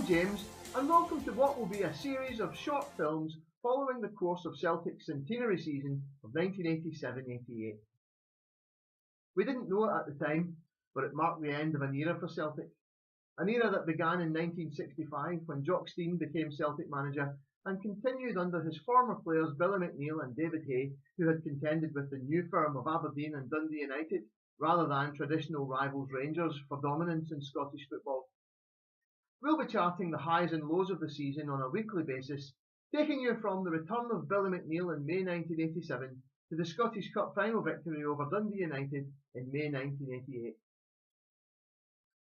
I'm James, and welcome to what will be a series of short films following the course of Celtic's Centenary season of 1987-88. We didn't know it at the time, but it marked the end of an era for Celtic. An era that began in 1965 when Jock Stein became Celtic manager and continued under his former players Billy McNeill and David Hay, who had contended with the new firm of Aberdeen and Dundee United rather than traditional rivals Rangers for dominance in Scottish football. We'll be charting the highs and lows of the season on a weekly basis, taking you from the return of Billy McNeill in May 1987 to the Scottish Cup final victory over Dundee United in May 1988.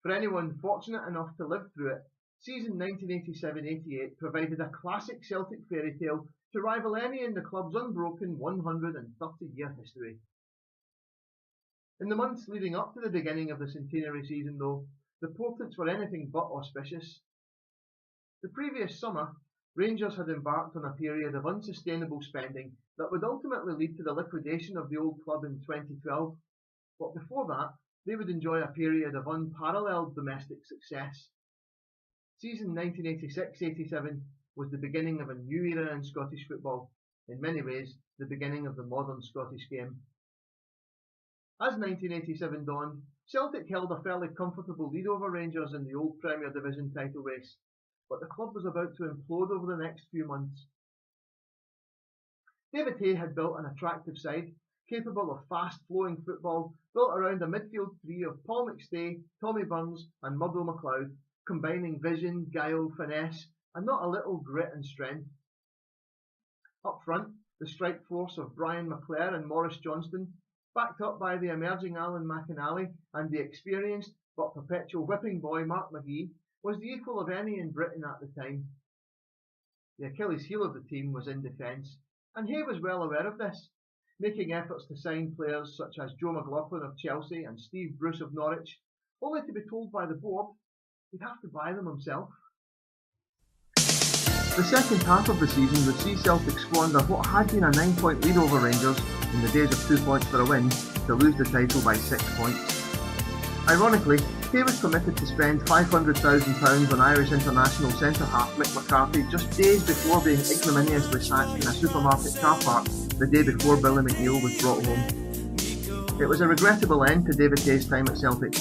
For anyone fortunate enough to live through it, season 1987-88 provided a classic Celtic fairy tale to rival any in the club's unbroken 130-year history. In the months leading up to the beginning of the centenary season, though, the portents were anything but auspicious. The previous summer, Rangers had embarked on a period of unsustainable spending that would ultimately lead to the liquidation of the old club in 2012, but before that, they would enjoy a period of unparalleled domestic success. Season 1986-87 was the beginning of a new era in Scottish football, in many ways the beginning of the modern Scottish game. As 1987 dawned, Celtic held a fairly comfortable lead over Rangers in the old Premier Division title race, but the club was about to implode over the next few months. David Hay had built an attractive side, capable of fast-flowing football, built around a midfield three of Paul McStay, Tommy Burns and Murdo MacLeod, combining vision, guile, finesse, and not a little grit and strength. Up front, the strike force of Brian McClare and Maurice Johnston, backed up by the emerging Alan McInally and the experienced but perpetual whipping boy Mark McGee, was the equal of any in Britain at the time. The Achilles heel of the team was in defence, and Hay was well aware of this, making efforts to sign players such as Joe McLaughlin of Chelsea and Steve Bruce of Norwich, only to be told by the board he'd have to buy them himself. The second half of the season would see Celtic squander what had been a 9-point lead over Rangers in the days of 2 points for a win to lose the title by 6 points. Ironically, Hay was permitted to spend £500,000 on Irish international centre-half Mick McCarthy just days before being ignominiously sacked in a supermarket car park the day before Billy McNeill was brought home. It was a regrettable end to David Hay's time at Celtic.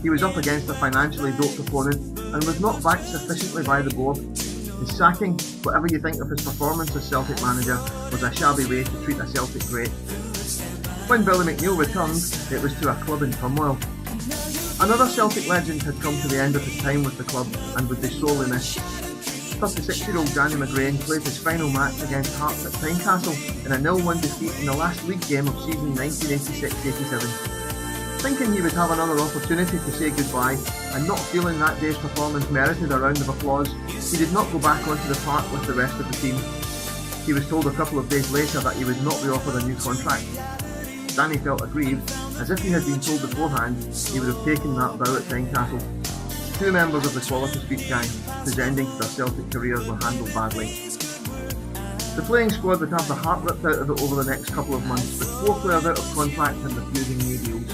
He was up against a financially doped opponent and was not backed sufficiently by the board. His sacking, whatever you think of his performance as Celtic manager, was a shabby way to treat a Celtic great. When Billy McNeill returned, it was to a club in turmoil. Another Celtic legend had come to the end of his time with the club and would be sorely missed. 36-year-old Danny McGrain played his final match against Hearts at Tynecastle in a 0-1 defeat in the last league game of season 1986-87. Thinking he would have another opportunity to say goodbye, and not feeling that day's performance merited a round of applause, he did not go back onto the park with the rest of the team. He was told a couple of days later that he would not be offered a new contract. Danny felt aggrieved, as if he had been told beforehand he would have taken that bow at Tynecastle. Two members of the Quality Street gang, whose ending to their Celtic careers were handled badly. The playing squad would have the heart ripped out of it over the next couple of months, with 4 players out of contract and refusing new deals.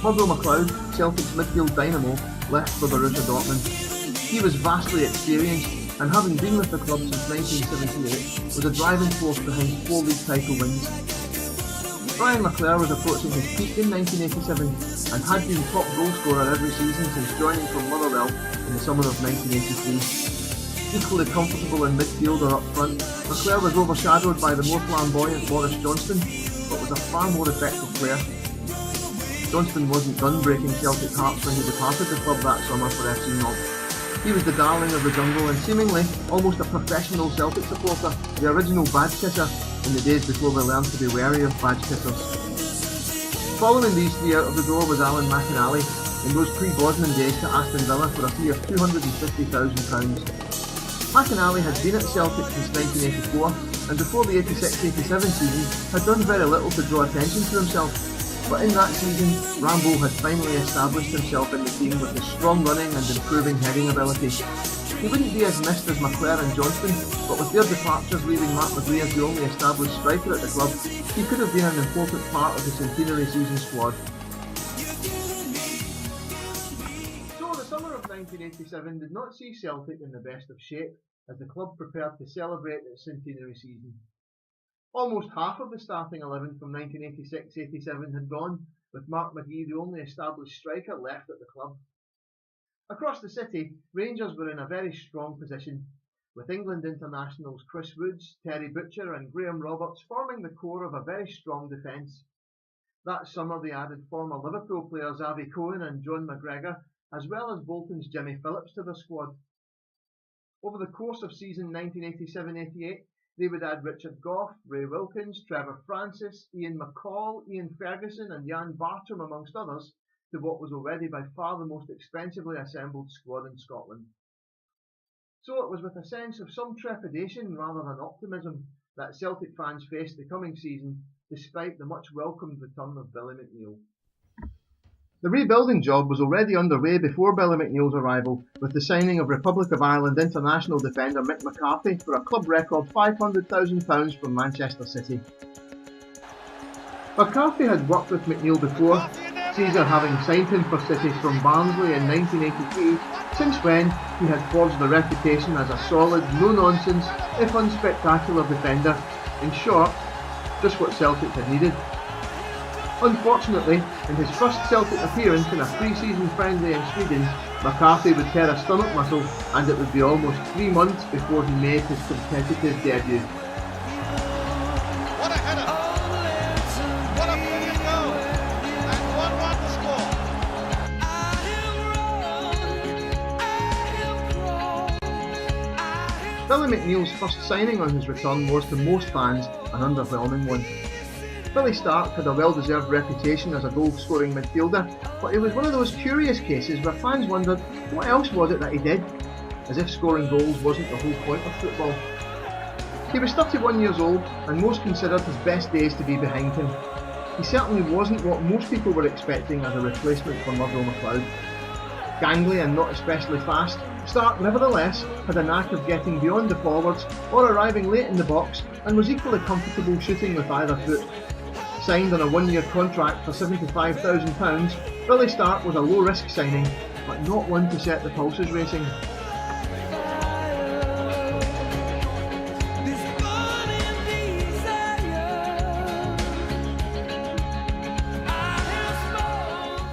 Murdo MacLeod, Celtic's midfield dynamo, left for Borussia Dortmund. He was vastly experienced, and having been with the club since 1978, was a driving force behind 4 league title wins. Brian McClare was approaching his peak in 1987 and had been top goal scorer every season since joining from Motherwell in the summer of 1983. Equally comfortable in midfield or up front, McClare was overshadowed by the more flamboyant Maurice Johnston, but was a far more effective player. Johnston wasn't done breaking Celtic hearts when he departed the club that summer for FC Knob. He was the darling of the jungle and seemingly almost a professional Celtic supporter, the original badge kisser in the days before we learned to be wary of badge kissers. Following these 3 out of the door was Alan McInally, in those pre-Bosman days to Aston Villa for a fee of £250,000. McInally had been at Celtic since 1984 and before the 86-87 season had done very little to draw attention to himself. But in that season, Rambo had finally established himself in the team with his strong running and improving heading ability. He wouldn't be as missed as McClare and Johnston, but with their departures leaving Mark McGee as the only established striker at the club, he could have been an important part of the centenary season squad. So the summer of 1986 1987 did not see Celtic in the best of shape as the club prepared to celebrate its centenary season. Almost half of the starting 11 from 1986-87 had gone, with Mark McGee the only established striker left at the club. Across the city, Rangers were in a very strong position, with England internationals Chris Woods, Terry Butcher and Graham Roberts forming the core of a very strong defence. That summer they added former Liverpool players Avi Cohen and John McGregor, as well as Bolton's Jimmy Phillips to their squad. Over the course of season 1987-88, they would add Richard Gough, Ray Wilkins, Trevor Francis, Ian McCall, Ian Ferguson and Jan Bartram amongst others to what was already by far the most expensively assembled squad in Scotland. So it was with a sense of some trepidation rather than optimism that Celtic fans faced the coming season, despite the much welcomed return of Billy McNeill. The rebuilding job was already underway before Billy McNeill's arrival, with the signing of Republic of Ireland international defender Mick McCarthy for a club record £500,000 from Manchester City. McCarthy had worked with McNeill before, Caesar having signed him for City from Barnsley in 1983, since when he had forged a reputation as a solid, no-nonsense, if unspectacular defender. In short, just what Celtic had needed. Unfortunately, in his first Celtic appearance in a pre-season friendly in Sweden, McCarthy would tear a stomach muscle and it would be almost 3 months before he made his competitive debut. What a header! What a brilliant goal! And 1-1 the score. Billy McNeill's first signing on his return was to most fans an underwhelming one. Billy Stark had a well-deserved reputation as a goal-scoring midfielder, but it was one of those curious cases where fans wondered what else was it that he did, as if scoring goals wasn't the whole point of football. He was 31 years old and most considered his best days to be behind him. He certainly wasn't what most people were expecting as a replacement for Murdo MacLeod. Gangly and not especially fast, Stark nevertheless had a knack of getting beyond the forwards or arriving late in the box and was equally comfortable shooting with either foot. Signed on a 1-year contract for £75,000, Billy Stark was a low-risk signing, but not one to set the pulses racing.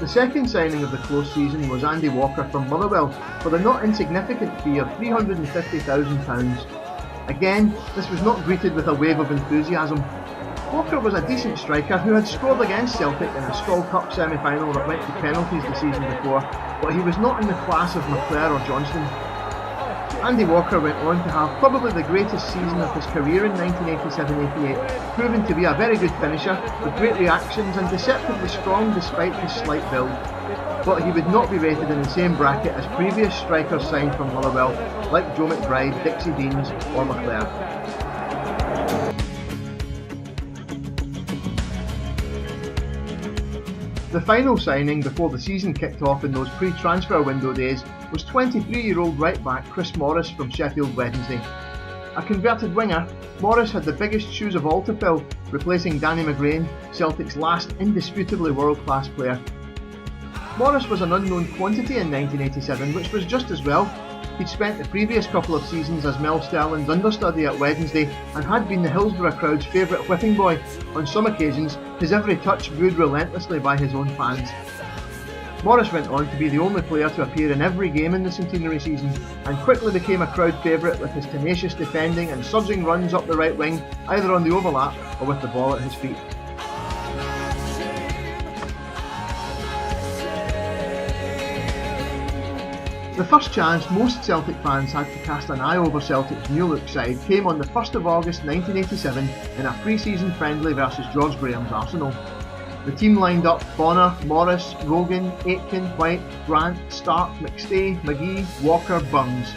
The second signing of the close season was Andy Walker from Motherwell for the not insignificant fee of £350,000. Again, this was not greeted with a wave of enthusiasm. Walker was a decent striker who had scored against Celtic in a Skull Cup semi-final that went to penalties the season before, but he was not in the class of McClare or Johnston. Andy Walker went on to have probably the greatest season of his career in 1987-88, proving to be a very good finisher with great reactions and deceptively strong despite his slight build. But he would not be rated in the same bracket as previous strikers signed from Motherwell, like Joe McBride, Dixie Deans or McClare. The final signing before the season kicked off in those pre-transfer window days was 23-year-old right-back Chris Morris from Sheffield Wednesday. A converted winger, Morris had the biggest shoes of all to fill, replacing Danny McGrain, Celtic's last indisputably world-class player. Morris was an unknown quantity in 1987, which was just as well. He'd spent the previous couple of seasons as Mel Sterling's understudy at Wednesday and had been the Hillsborough crowd's favourite whipping boy. On some occasions, his every touch wooed relentlessly by his own fans. Morris went on to be the only player to appear in every game in the Centenary season and quickly became a crowd favourite with his tenacious defending and surging runs up the right wing, either on the overlap or with the ball at his feet. The first chance most Celtic fans had to cast an eye over Celtic's new look side came on the 1st of August 1987 in a pre-season friendly versus George Graham's Arsenal. The team lined up Bonner, Morris, Rogan, Aitken, White, Grant, Stark, McStay, McGee, Walker, Burns.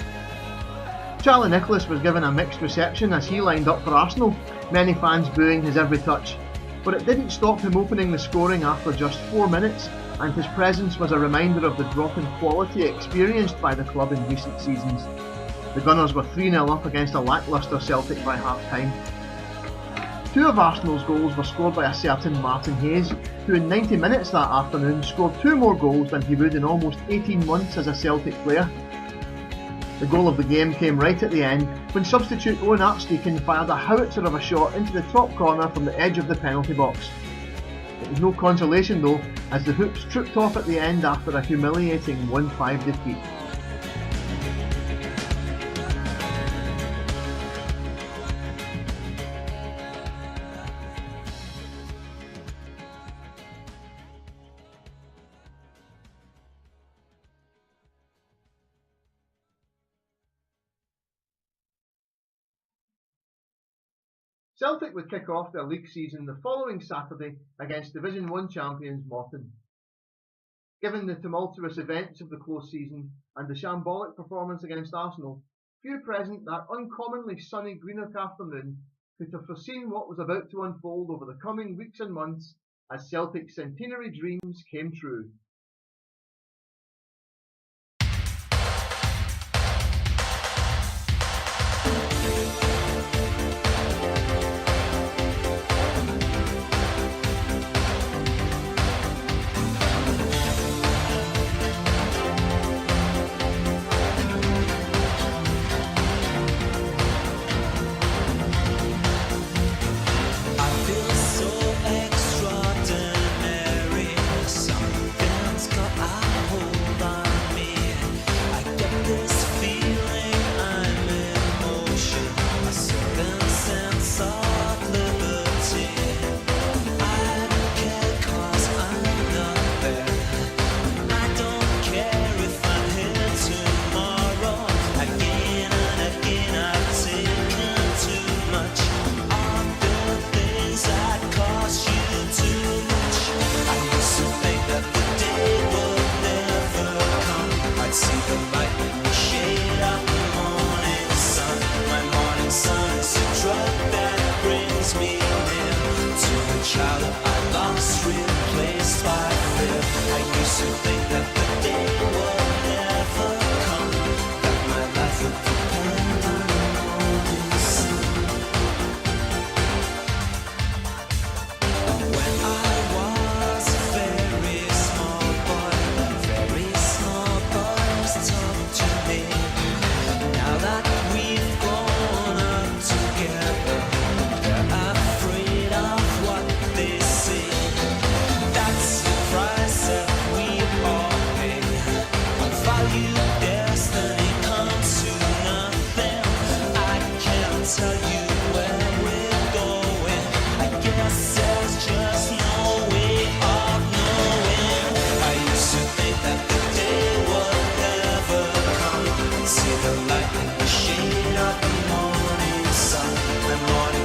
Charlie Nicholas was given a mixed reception as he lined up for Arsenal, many fans booing his every touch. But it didn't stop him opening the scoring after just 4 minutes, and his presence was a reminder of the drop in quality experienced by the club in recent seasons. The Gunners were 3-0 up against a lacklustre Celtic by half-time. 2 of Arsenal's goals were scored by a certain Martin Hayes, who in 90 minutes that afternoon scored 2 more goals than he would in almost 18 months as a Celtic player. The goal of the game came right at the end when substitute Owen Archdeacon fired a howitzer of a shot into the top corner from the edge of the penalty box. It was no consolation though, as the Hoops tripped off at the end after a humiliating 1-5 defeat. Celtic would kick off their league season the following Saturday against Division 1 champions Morton. Given the tumultuous events of the close season and the shambolic performance against Arsenal, few present that uncommonly sunny Greenock afternoon could have foreseen what was about to unfold over the coming weeks and months as Celtic Centenary Dreams came true.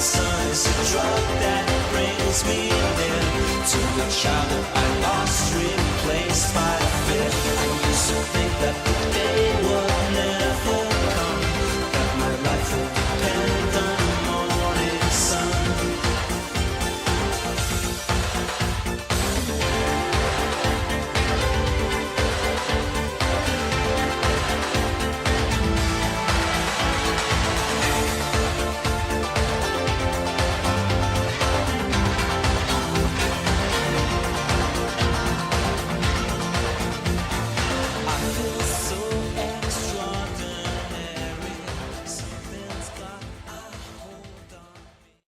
Sun is a drug that brings me near to the child that I